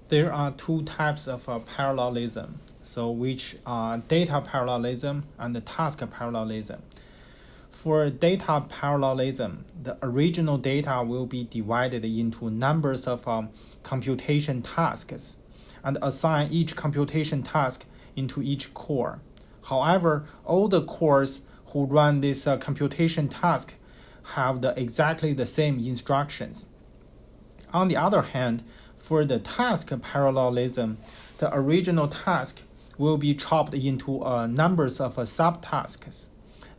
There are two types of parallelism, so which are data parallelism and task parallelism. For data parallelism, the original data will be divided into numbers of computation tasks and assign each computation task into each core. However, all the cores who run this computation task have exactly the same instructions. On the other hand, for the task parallelism, the original task will be chopped into numbers of subtasks,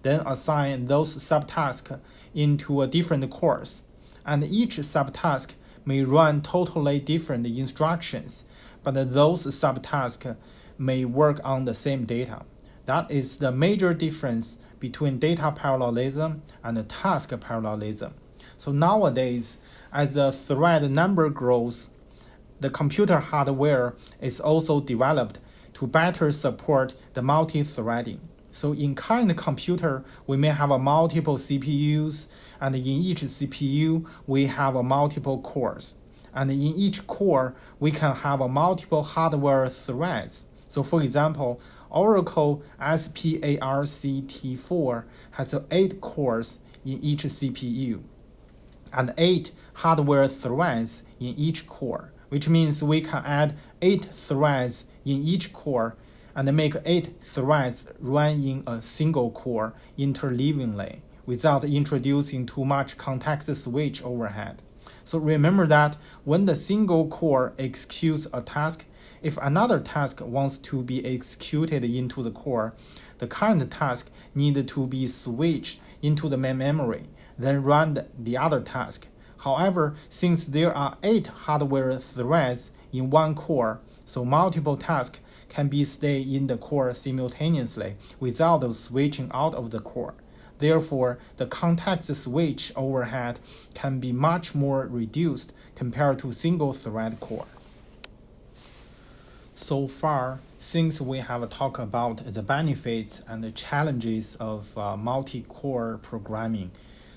then assign those subtasks into different cores, and each subtask may run totally different instructions, but those subtasks may work on the same data. That is the major difference between data parallelism and task parallelism. So nowadays, as the thread number grows, the computer hardware is also developed to better support the multi-threading. So in current computer, we may have multiple CPUs, and in each CPU, we have multiple cores. And in each core, we can have multiple hardware threads. So for example, Oracle SPARCT4 has 8 cores in each CPU and 8 hardware threads in each core, which means we can add 8 threads in each core and make 8 threads run in a single core interleavingly without introducing too much context switch overhead. So remember that when the single core executes a task, if another task wants to be executed into the core, the current task needs to be switched into the main memory, then run the other task. However, since there are 8 hardware threads in one core, so multiple tasks can be stay in the core simultaneously without switching out of the core. Therefore, the context switch overhead can be much more reduced compared to single thread core. So far, since we have talked about the benefits and the challenges of multi-core programming,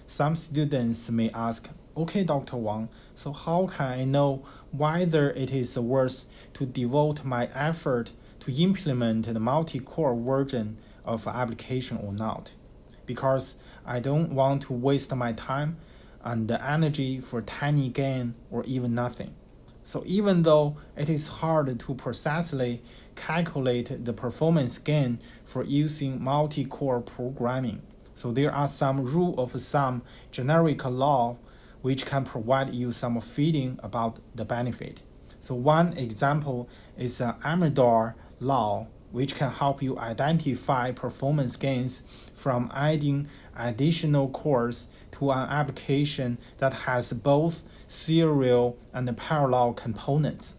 some students may ask, okay, Dr. Wang, so how can I know whether it is worth to devote my effort to implement the multi-core version of an application or not? Because I don't want to waste my time and the energy for tiny gain or even nothing. So even though it is hard to precisely calculate the performance gain for using multi-core programming, so there are some rule of thumb generic law which can provide you some feeling about the benefit. So one example is AmdahlsLaw, which can help you identify performance gains from adding additional cores to an application that has both serial and parallel components.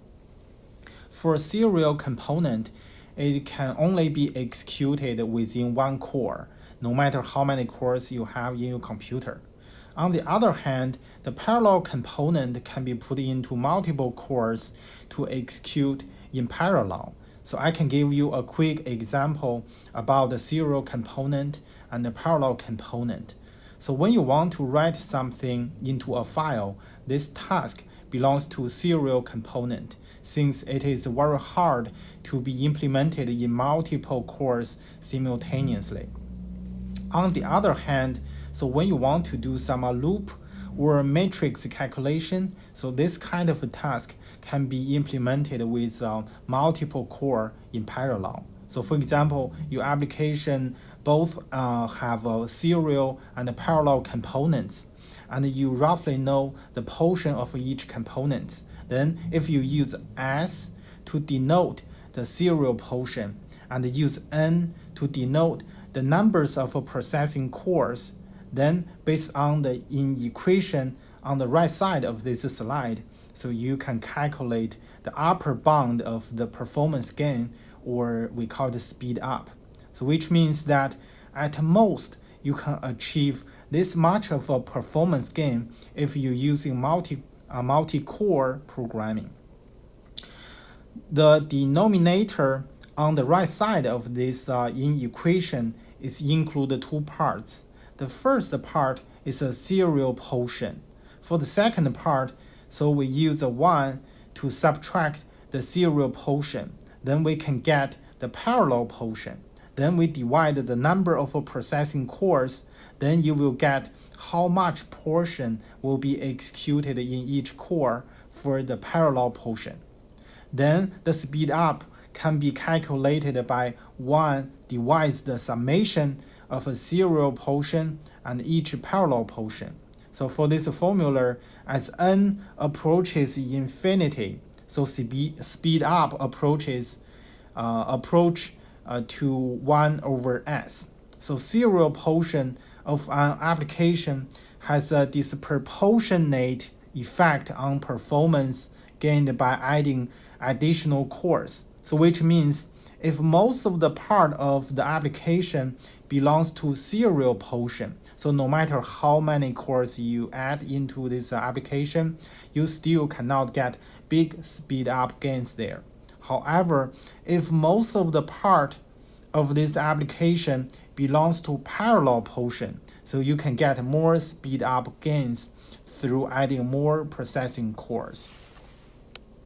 For a serial component, it can only be executed within one core, no matter how many cores you have in your computer. On the other hand, the parallel component can be put into multiple cores to execute in parallel. So I can give you a quick example about the serial component and the parallel component. So when you want to write something into a file, this task belongs to serial component, since it is very hard to be implemented in multiple cores simultaneously. On the other hand, so when you want to do some loop or matrix calculation, so this kind of a task can be implemented with multiple core in parallel. So for example, your application both have serial and parallel components, and you roughly know the portion of each component. Then if you use S to denote the serial portion and use N to denote the numbers of processing cores, then based on the equation on the right side of this slide, so you can calculate the upper bound of the performance gain, or we call it speed up. So which means that at most you can achieve this much of a performance gain if you're using multi-core programming. The denominator on the right side of this equation is include 2 parts. The first part is a serial portion. For the second part, so we use a 1 to subtract the serial portion, then we can get the parallel portion. Then we divide the number of processing cores, then you will get how much portion will be executed in each core for the parallel portion. Then the speed up can be calculated by 1 divides the summation of a serial portion and each parallel portion. So for this formula, as n approaches infinity, so speed up approach to 1 over s. So serial portion of an application has a disproportionate effect on performance gained by adding additional cores. So which means if most of the part of the application belongs to serial portion, so no matter how many cores you add into this application, you still cannot get big speed up gains there. However, if most of the part of this application belongs to parallel portion, so you can get more speed up gains through adding more processing cores.